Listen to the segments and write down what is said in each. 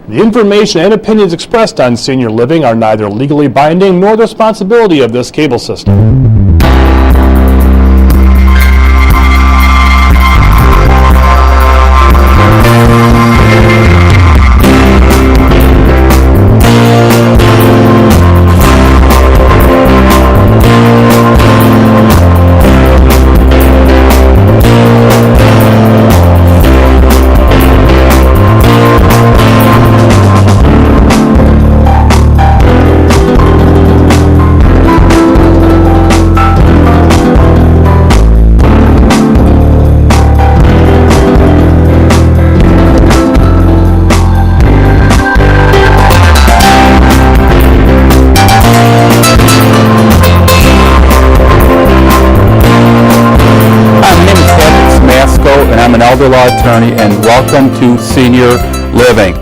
The information and opinions expressed on Senior Living are neither legally binding nor the responsibility of this cable system. I'm an elder law attorney, and welcome to Senior Living.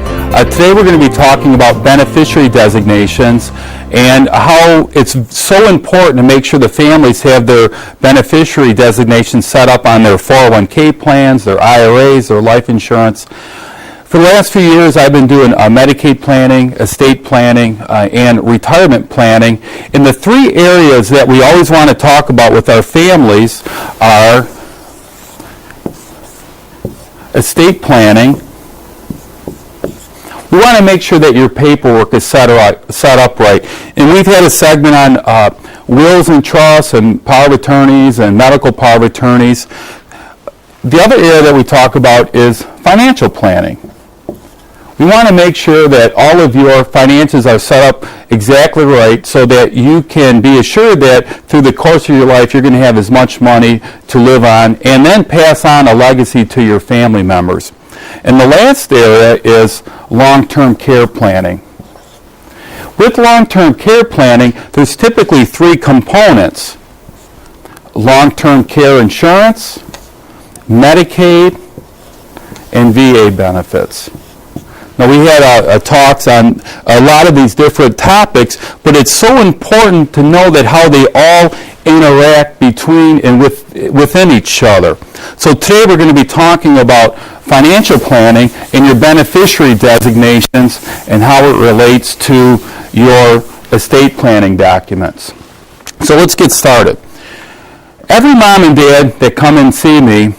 Today we're going to be talking about beneficiary designations and how it's so important to make sure the families have their beneficiary designations set up on their 401k plans, their IRAs, their life insurance. For the last few years, I've been doing Medicaid planning, estate planning, and retirement planning. And the three areas that we always want to talk about with our families are estate planning. We want to make sure that your paperwork is set up right. And we've had a segment on wills and trusts and power of attorneys and medical power of attorneys. The other area that we talk about is financial planning. We want to make sure that all of your finances are set up exactly right so that you can be assured that through the course of your life you're going to have as much money to live on and then pass on a legacy to your family members. And the last area is long-term care planning. With long-term care planning, there's typically three components: long-term care insurance, Medicaid, and VA benefits. Now, we had talks on a lot of these different topics, but it's so important to know that how they all interact between and within each other. So today we're going to be talking about financial planning and your beneficiary designations and how it relates to your estate planning documents. So let's get started. Every mom and dad that come and see me,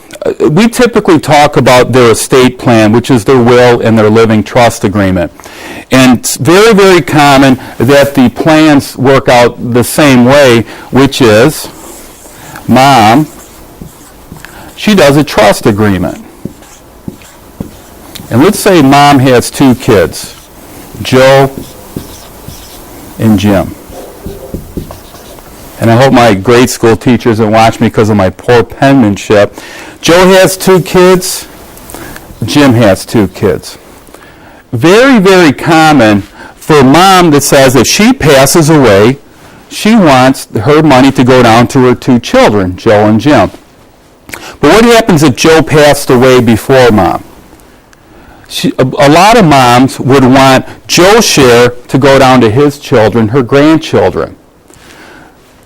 we typically talk about their estate plan, which is their will and their living trust agreement. And it's very, very common that the plans work out the same way, which is mom, she does a trust agreement. And let's say mom has two kids, Joe and Jim. And I hope my grade school teachers don't watch me because of my poor penmanship. Joe has two kids. Jim has two kids. Very, very common for a mom that says if she passes away, she wants her money to go down to her two children, Joe and Jim. But what happens if Joe passed away before mom? A lot of moms would want Joe's share to go down to his children, her grandchildren.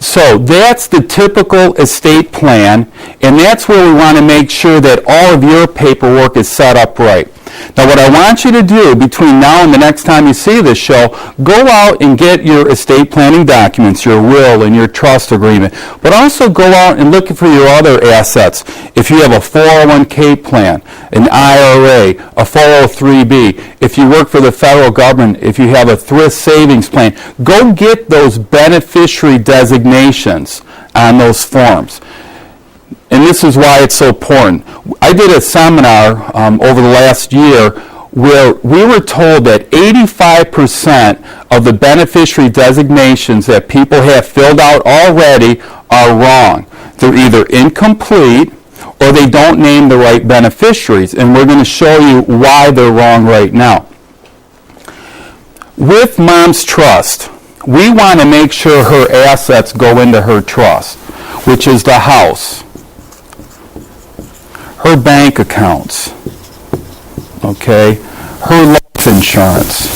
So that's the typical estate plan, and that's where we want to make sure that all of your paperwork is set up right. Now, what I want you to do between now and the next time you see this show, go out and get your estate planning documents, your will and your trust agreement, but also go out and look for your other assets. If you have a 401k plan, an IRA, a 403b, if you work for the federal government, if you have a thrift savings plan, go get those beneficiary designations on those forms. And this is why it's so important. I did a seminar over the last year where we were told that 85% of the beneficiary designations that people have filled out already are wrong. They're either incomplete or they don't name the right beneficiaries. And we're going to show you why they're wrong right now. With mom's trust, we want to make sure her assets go into her trust, which is the house, her bank accounts, okay, her life insurance.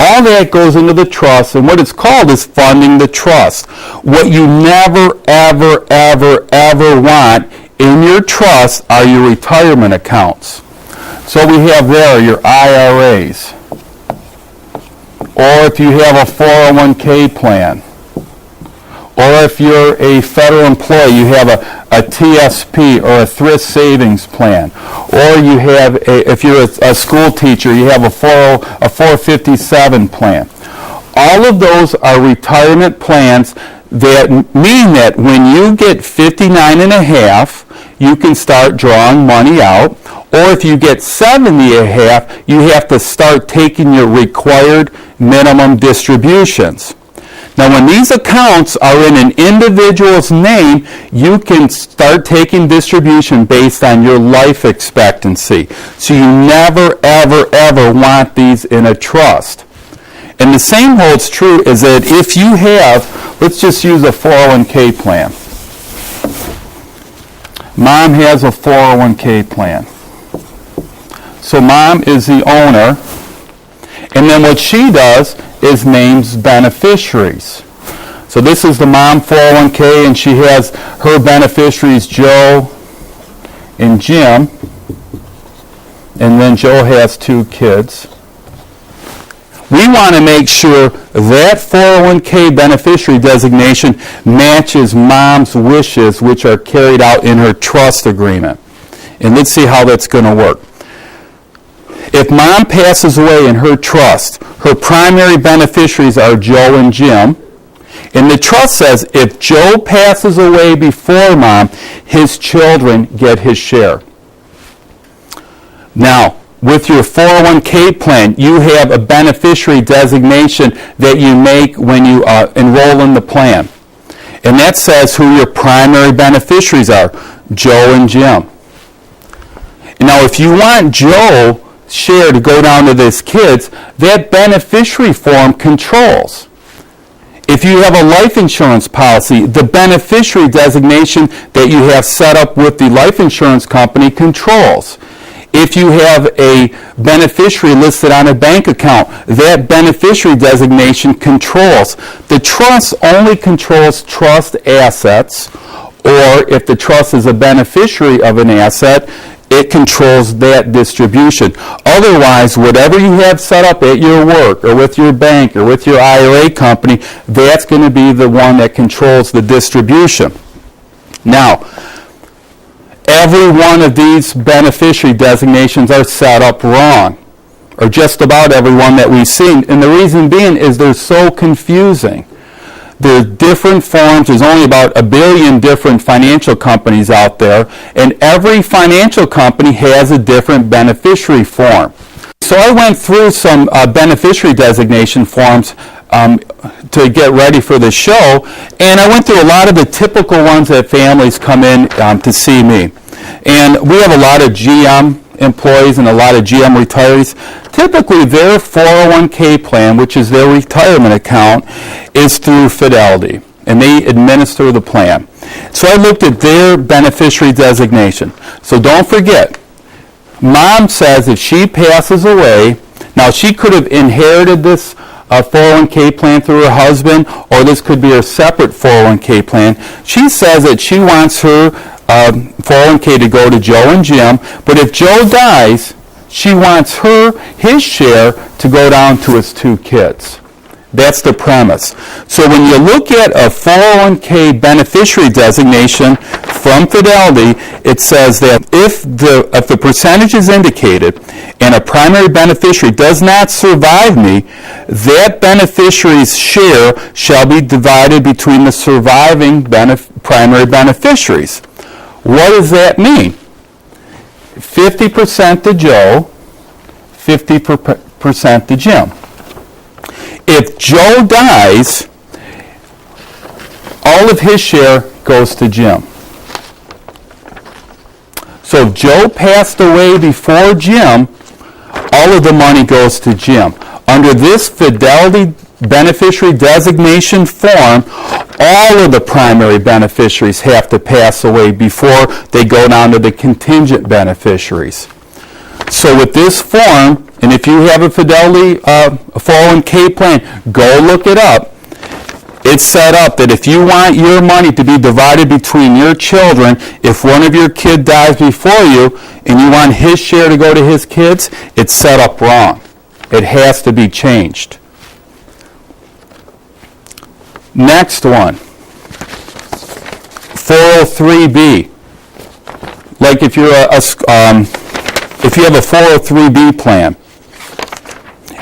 All that goes into the trust, and what it's called is funding the trust. What you never, ever, ever, ever want in your trust are your retirement accounts. So we have there your IRAs. Or if you have a 401k plan. Or if you're a federal employee, you have a TSP or a thrift savings plan. Or you have, if you're a school teacher, you have a 457 plan. All of those are retirement plans that mean that when you get 59 and a half, you can start drawing money out. Or if you get 70 and a half, you have to start taking your required minimum distributions. Now, when these accounts are in an individual's name, you can start taking distribution based on your life expectancy. So you never, ever, ever want these in a trust. And the same holds true is that if you have, let's just use a 401k plan. Mom has a 401k plan. So mom is the owner. And then what she does is names beneficiaries. So this is the mom 401k, and she has her beneficiaries Joe and Jim, and then Joe has 2 kids. We want to make sure that 401k beneficiary designation matches mom's wishes, which are carried out in her trust agreement. And let's see how that's going to work. If mom passes away in her trust, her primary beneficiaries are Joe and Jim. And the trust says if Joe passes away before mom, his children get his share. Now, with your 401k plan, you have a beneficiary designation that you make when you enroll in the plan. And that says who your primary beneficiaries are, Joe and Jim. Now, if you want Joe share to go down to his kids, that beneficiary form controls. If you have a life insurance policy, the beneficiary designation that you have set up with the life insurance company controls. If you have a beneficiary listed on a bank account, that beneficiary designation controls. The trust only controls trust assets, or if the trust is a beneficiary of an asset, it controls that distribution. Otherwise, whatever you have set up at your work or with your bank or with your IRA company, that's going to be the one that controls the distribution. Now, every one of these beneficiary designations are set up wrong, or just about every one that we've seen. And the reason being is they're so confusing. There are different forms. There's only about 1 billion different financial companies out there, and every financial company has a different beneficiary form. So I went through some beneficiary designation forms to get ready for the show, and I went through a lot of the typical ones that families come in to see me. And we have a lot of GM employees and a lot of GM retirees. Typically, their 401k plan, which is their retirement account, is through Fidelity, and they administer the plan. So I looked at their beneficiary designation. So don't forget, mom says if she passes away, now she could have inherited this 401k plan through her husband, or this could be her separate 401k plan. She says that she wants her 401k to go to Joe and Jim, but if Joe dies, she wants his share to go down to his 2 kids. That's the premise. So when you look at a 401k beneficiary designation from Fidelity, it says that if the percentage is indicated and a primary beneficiary does not survive me, that beneficiary's share shall be divided between the surviving primary beneficiaries. What does that mean? 50% to Joe, 50% to Jim. If Joe dies, all of his share goes to Jim. So if Joe passed away before Jim, all of the money goes to Jim. Under this Fidelity beneficiary designation form, all of the primary beneficiaries have to pass away before they go down to the contingent beneficiaries. So with this form, and if you have a Fidelity 401k plan, go look it up. It's set up that if you want your money to be divided between your children, if one of your kid dies before you and you want his share to go to his kids, it's set up wrong. It has to be changed. Next one, 403B. Like if you're if you have a 403B plan,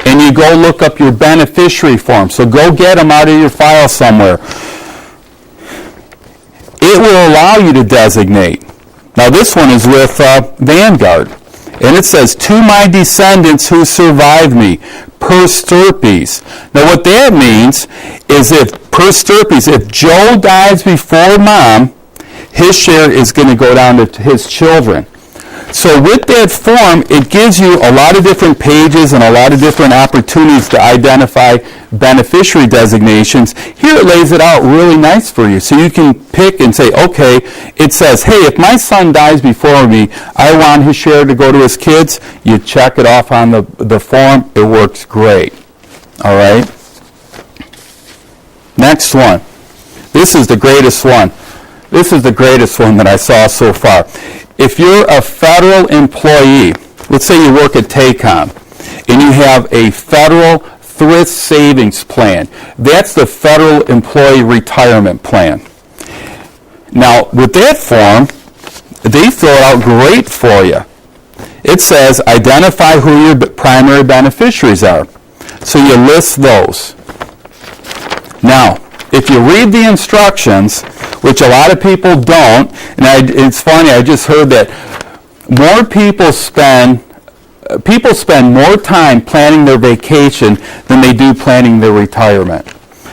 and you go look up your beneficiary form, so go get them out of your file somewhere. It will allow you to designate. Now this one is with Vanguard, and it says, to my descendants who survive me, per stirpes. Now what that means is if Joe dies before mom, his share is going to go down to his children. So with that form, it gives you a lot of different pages and a lot of different opportunities to identify beneficiary designations. Here it lays it out really nice for you. So you can pick and say, okay, it says, hey, if my son dies before me, I want his share to go to his kids. You check it off on the form. It works great. All right? Next one. This is the greatest one. This is the greatest one that I saw so far. If you're a federal employee, let's say you work at TACOM, and you have a federal thrift savings plan. That's the federal employee retirement plan. Now, with that form, they fill it out great for you. It says, identify who your primary beneficiaries are. So you list those. Now, if you read the instructions, which a lot of people don't, and it's funny, I just heard that more people spend more time planning their vacation than they do planning their retirement.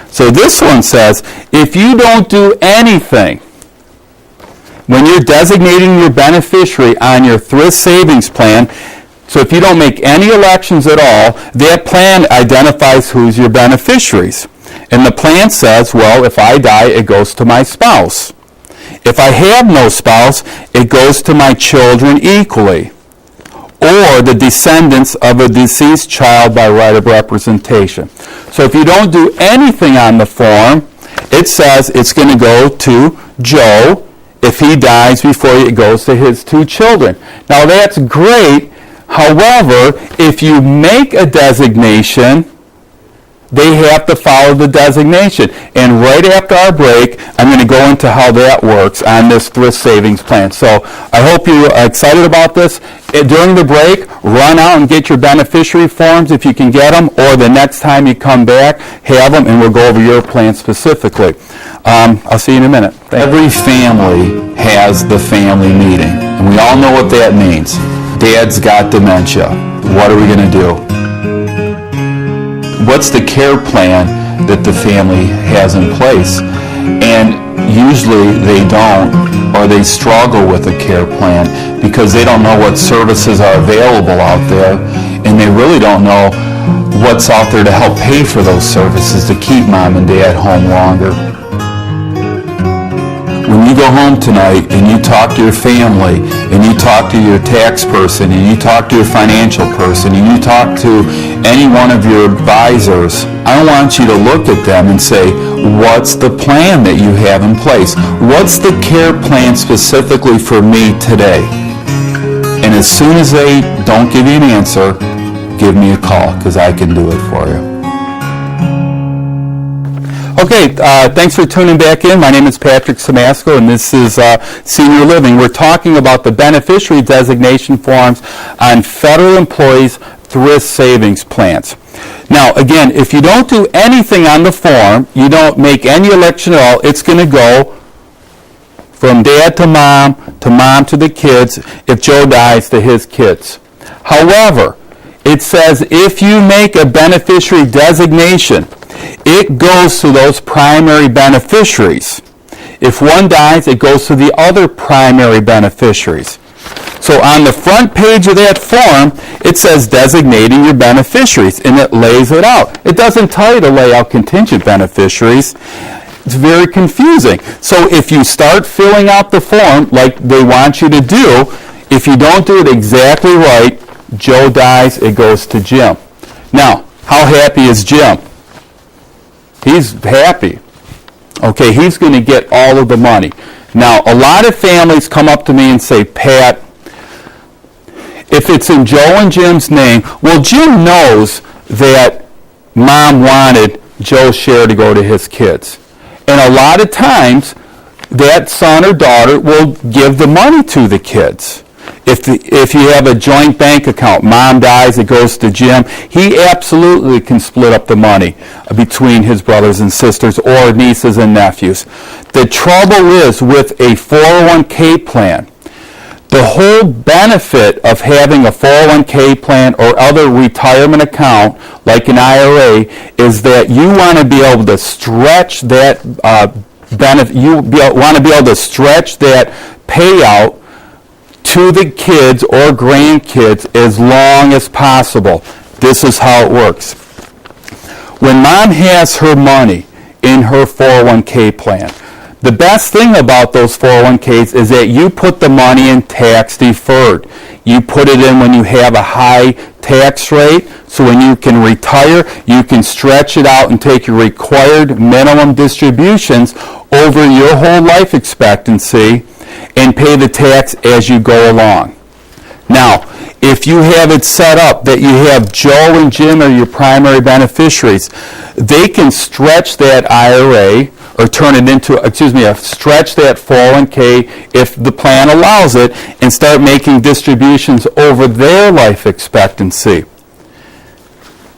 So this one says, if you don't do anything, when you're designating your beneficiary on your thrift savings plan, so if you don't make any elections at all, that plan identifies who's your beneficiaries. And the plan says, well, if I die, it goes to my spouse. If I have no spouse, it goes to my children equally, or the descendants of a deceased child by right of representation. So if you don't do anything on the form, it says it's going to go to Joe. If he dies before you, it goes to his two children. Now that's great. However, if you make a designation, they have to follow the designation. And right after our break, I'm going to go into how that works on this thrift savings plan. So I hope you're excited about this. During the break, run out and get your beneficiary forms if you can get them, or the next time you come back, have them, and we'll go over your plan specifically. I'll see you in a minute. Every family has the family meeting, and we all know what that means. Dad's got dementia. What are we going to do? What's the care plan that the family has in place? And usually they don't, or they struggle with a care plan because they don't know what services are available out there, and they really don't know what's out there to help pay for those services to keep mom and dad home longer. When you go home tonight and you talk to your family, and you talk to your tax person, and you talk to your financial person, and you talk to any one of your advisors, I want you to look at them and say, what's the plan that you have in place? What's the care plan specifically for me today? And as soon as they don't give you an answer, give me a call, because I can do it for you. Okay, thanks for tuning back in. My name is Patrick Simasko, and this is Senior Living. We're talking about the beneficiary designation forms on federal employees' thrift savings plans. Now, again, if you don't do anything on the form, you don't make any election at all, it's going to go from dad to mom to the kids, if Joe dies, to his kids. However, it says if you make a beneficiary designation, it goes to those primary beneficiaries. If one dies, it goes to the other primary beneficiaries. So on the front page of that form, it says designating your beneficiaries, and it lays it out. It doesn't tell you to lay out contingent beneficiaries. It's very confusing. So if you start filling out the form like they want you to do, if you don't do it exactly right, Joe dies, it goes to Jim. Now, how happy is Jim? He's happy. Okay, he's going to get all of the money. Now, a lot of families come up to me and say, Pat, if it's in Joe and Jim's name, well, Jim knows that Mom wanted Joe's share to go to his kids. And a lot of times, that son or daughter will give the money to the kids. If you have a joint bank account, Mom dies, it goes to Jim, he absolutely can split up the money between his brothers and sisters or nieces and nephews. The trouble is with a 401k plan, the whole benefit of having a 401k plan or other retirement account like an IRA is that you want to be able to stretch that benefit. You want to be able to stretch that payout to the kids or grandkids as long as possible. This is how it works. When Mom has her money in her 401k plan, the best thing about those 401ks is that you put the money in tax deferred. You put it in when you have a high tax rate, so when you can retire, you can stretch it out and take your required minimum distributions over your whole life expectancy and pay the tax as you go along. Now, if you have it set up that you have Joe and Jim are your primary beneficiaries, they can stretch that IRA or turn it into, stretch that 401k if the plan allows it and start making distributions over their life expectancy.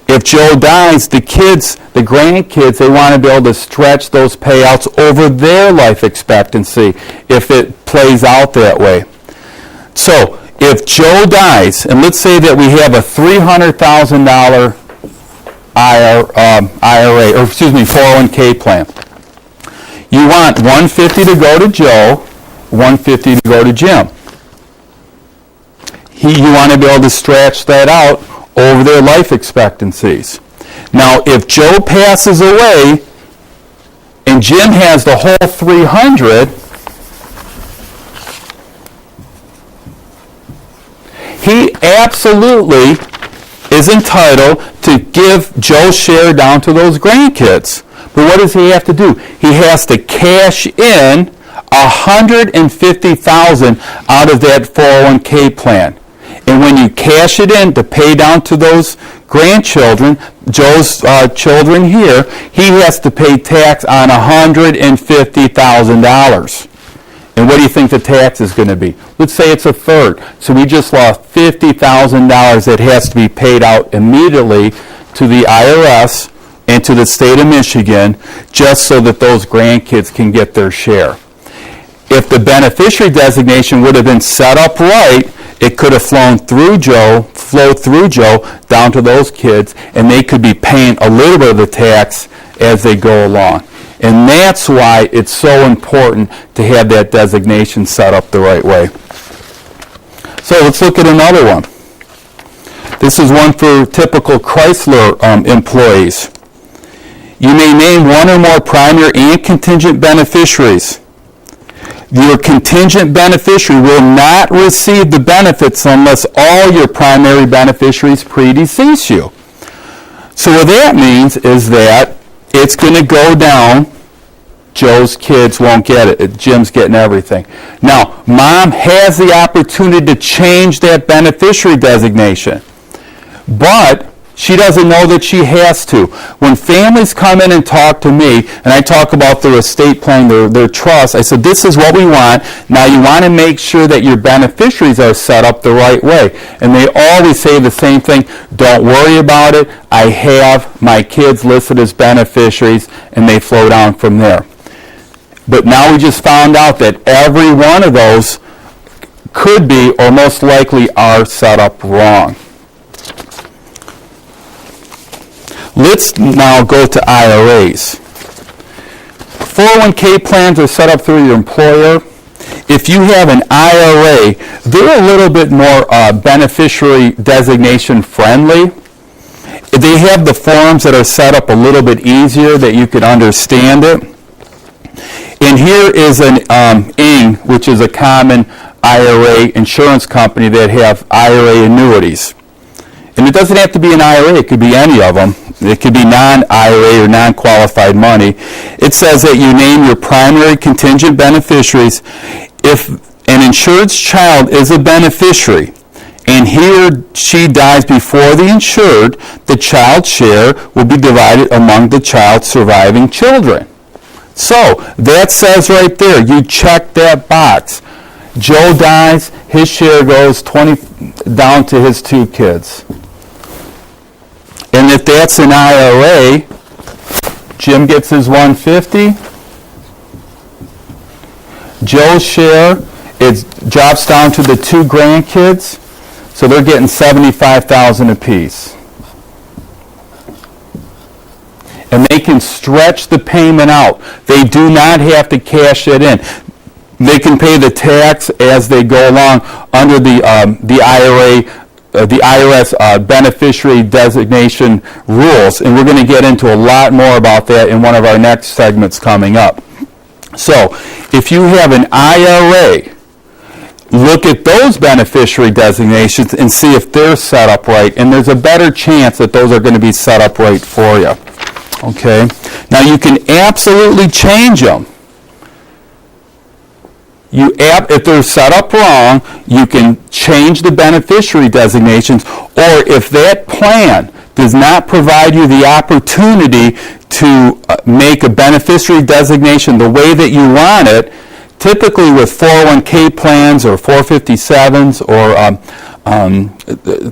If Joe dies, the kids, the grandkids, they want to be able to stretch those payouts over their life expectancy if it plays out that way. So, if Joe dies, and let's say that we have a $300,000 IRA, or 401k plan. You want $150 to go to Joe, $150 to go to Jim. You want to be able to stretch that out over their life expectancies. Now, if Joe passes away and Jim has the whole $300, he absolutely is entitled to give Joe's share down to those grandkids. But what does he have to do? He has to cash in $150,000 out of that 401k plan. And when you cash it in to pay down to those grandchildren, Joe's children here, he has to pay tax on $150,000. And what do you think the tax is going to be? Let's say it's a third. So we just lost $50,000 that has to be paid out immediately to the IRS and to the state of Michigan just so that those grandkids can get their share. If the beneficiary designation would have been set up right, it could have flowed through Joe down to those kids, and they could be paying a little bit of the tax as they go along. And that's why it's so important to have that designation set up the right way. So let's look at another one. This is one for typical Chrysler employees. You may name one or more primary and contingent beneficiaries. Your contingent beneficiary will not receive the benefits unless all your primary beneficiaries predecease you. So what that means is that it's going to go down. Joe's kids won't get it. Jim's getting everything. Now, Mom has the opportunity to change that beneficiary designation, but she doesn't know that she has to. When families come in and talk to me, and I talk about their estate plan, their trust, I said, this is what we want. Now you want to make sure that your beneficiaries are set up the right way. And they always say the same thing, don't worry about it. I have my kids listed as beneficiaries, and they flow down from there. But now we just found out that every one of those could be, or most likely are, set up wrong. Let's now go to IRAs. 401k plans are set up through your employer. If you have an IRA, they're a little bit more beneficiary designation friendly. They have the forms that are set up a little bit easier that you can understand it. And here is an ING, which is a common IRA insurance company that have IRA annuities. And it doesn't have to be an IRA, it could be any of them. it could be non-IRA or non-qualified money. It says that you name your primary contingent beneficiaries. If an insured's child is a beneficiary and he or she dies before the insured, the child's share will be divided among the child's surviving children. So that says right there, you check that box. Joe dies, his share goes 20 down to his 2 kids. And if that's an IRA, Jim gets his 150. Joe's share, it drops down to the 2 grandkids, so they're getting $75,000 apiece. And they can stretch the payment out. They do not have to cash it in. They can pay the tax as they go along under the IRA, the IRS Beneficiary Designation rules. And we're going to get into a lot more about that in one of our next segments coming up. So, if you have an IRA, look at those beneficiary designations and see if they're set up right. And there's a better chance that those are going to be set up right for you. Okay? Now, you can absolutely change them. If they're set up wrong, you can change the beneficiary designations, or if that plan does not provide you the opportunity to make a beneficiary designation the way that you want it, typically with 401k plans or 457s or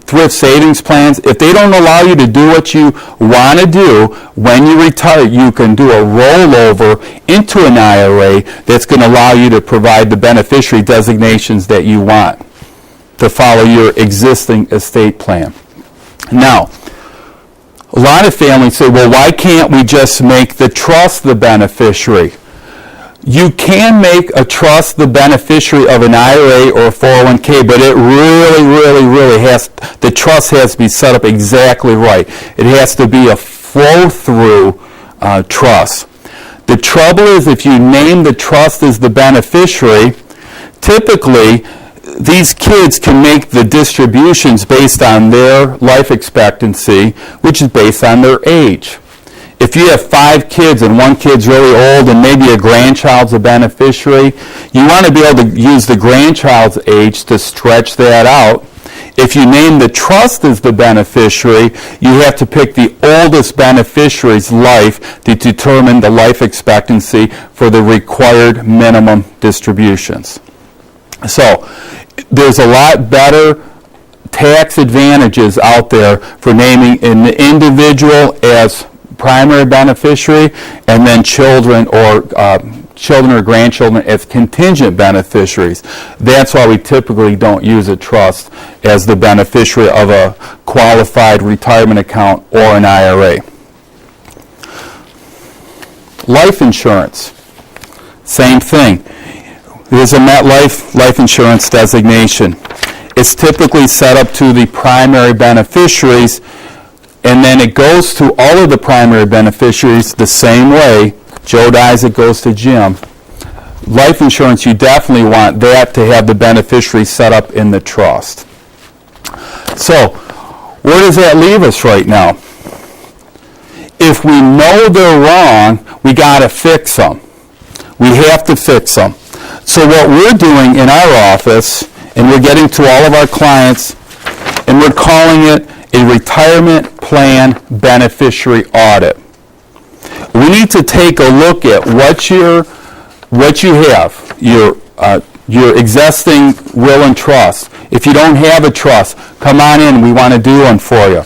thrift savings plans, if they don't allow you to do what you want to do when you retire, you can do a rollover into an IRA that's going to allow you to provide the beneficiary designations that you want to follow your existing estate plan. Now, a lot of families say, well, why can't we just make the trust the beneficiary? You can make a trust the beneficiary of an IRA or a 401k, but it really has, the trust has to be set up exactly right. It has to be a flow-through trust. The trouble is if you name the trust as the beneficiary, typically these kids can make the distributions based on their life expectancy, which is based on their age. If you have 5 kids and one kid's really old and maybe a grandchild's a beneficiary, you want to be able to use the grandchild's age to stretch that out. If you name the trust as the beneficiary, you have to pick the oldest beneficiary's life to determine the life expectancy for the required minimum distributions. So there's a lot better tax advantages out there for naming an individual as primary beneficiary and then children or grandchildren as contingent beneficiaries. That's why we typically don't use a trust as the beneficiary of a qualified retirement account or an IRA. Life insurance, same thing. There's a MetLife life insurance designation. It's typically set up to the primary beneficiaries, and then it goes to all of the primary beneficiaries the same way. Joe dies, it goes to Jim. Life insurance, you definitely want that to have the beneficiary set up in the trust. So, where does that leave us right now? If we know they're wrong, we got to fix them. We have to fix them. So what we're doing in our office, and we're getting to all of our clients, and we're calling it a retirement plan beneficiary audit. We need to take a look at what you have, your existing will and trust. If you don't have a trust, come on in. We want to do one for you.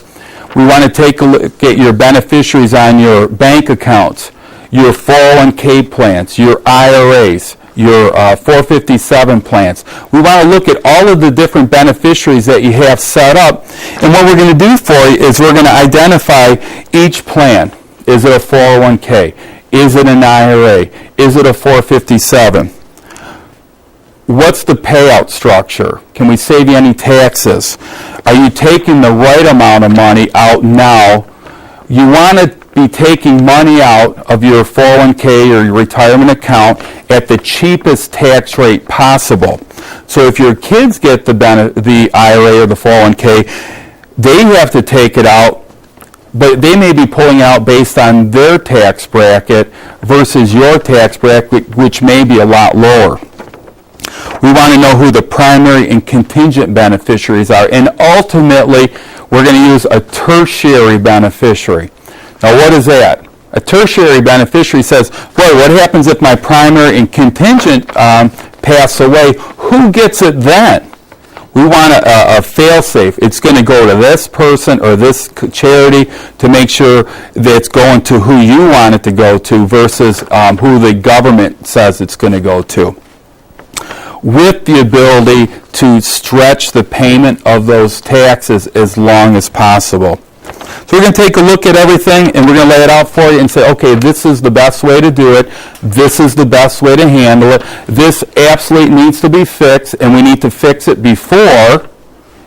We want to take a look at your beneficiaries on your bank accounts, your 401k plans, your IRAs, your 457 plans. We want to look at all of the different beneficiaries that you have set up. And what we're going to do for you is we're going to identify each plan. Is it a 401k? Is it an IRA? Is it a 457? What's the payout structure? Can we save you any taxes? Are you taking the right amount of money out now? You want to be taking money out of your 401k or your retirement account at the cheapest tax rate possible. So if your kids get the IRA or the 401k, they have to take it out but they may be pulling out based on their tax bracket versus your tax bracket, which may be a lot lower. We want to know who the primary and contingent beneficiaries are, and ultimately we're going to use a tertiary beneficiary. Now what is that? A tertiary beneficiary says, boy, what happens if my primary and contingent pass away? Who gets it then? We want a fail-safe. It's going to go to this person or this charity to make sure that it's going to who you want it to go to versus who the government says it's going to go to, with the ability to stretch the payment of those taxes as long as possible. So we're going to take a look at everything and we're going to lay it out for you and say, okay, this is the best way to do it. This is the best way to handle it. This absolutely needs to be fixed, and we need to fix it before.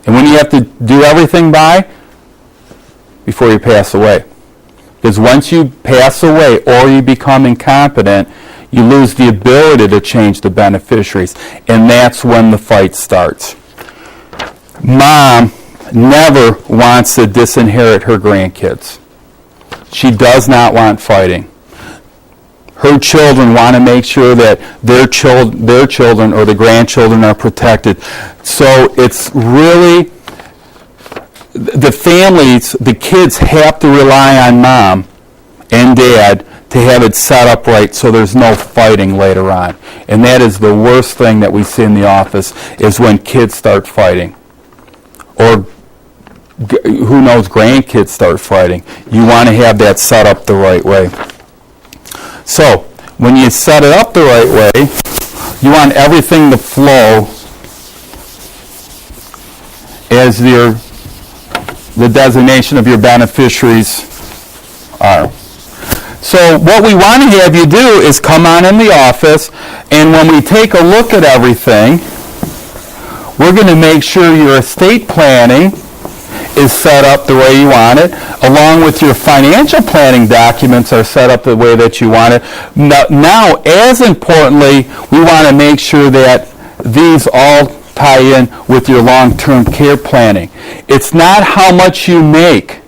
And when you have to do everything by? Before you pass away. Because once you pass away or you become incompetent, you lose the ability to change the beneficiaries. And that's when the fight starts. Mom never wants to disinherit her grandkids. She does not want fighting. Her children want to make sure that their children or the grandchildren are protected. So it's really, the families, the kids have to rely on mom and dad to have it set up right so there's no fighting later on. And that is the worst thing that we see in the office, is when kids start fighting. Or who knows, grandkids start fighting. You want to have that set up the right way. So when you set it up the right way, you want everything to flow as the designation of your beneficiaries are. So what we want to have you do is come on in the office, and when we take a look at everything, we're going to make sure your estate planning is set up the way you want it, along with your financial planning documents are set up the way that you want it. Now, as importantly, we want to make sure that these all tie in with your long-term care planning. It's not how much you make,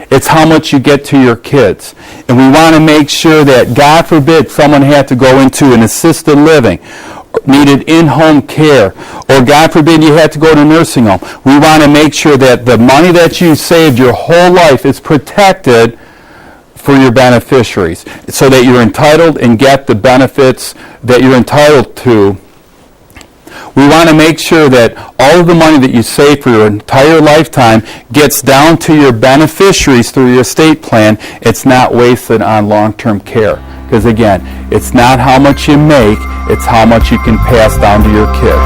it's how much you get to your kids. And we want to make sure that, God forbid, someone had to go into an assisted living, needed in-home care, or God forbid you had to go to a nursing home. We want to make sure that the money that you saved your whole life is protected for your beneficiaries, so that you're entitled and get the benefits that you're entitled to. We want to make sure that all of the money that you save for your entire lifetime gets down to your beneficiaries through your estate plan. It's not wasted on long-term care. Because again, it's not how much you make, it's how much you can pass down to your kids.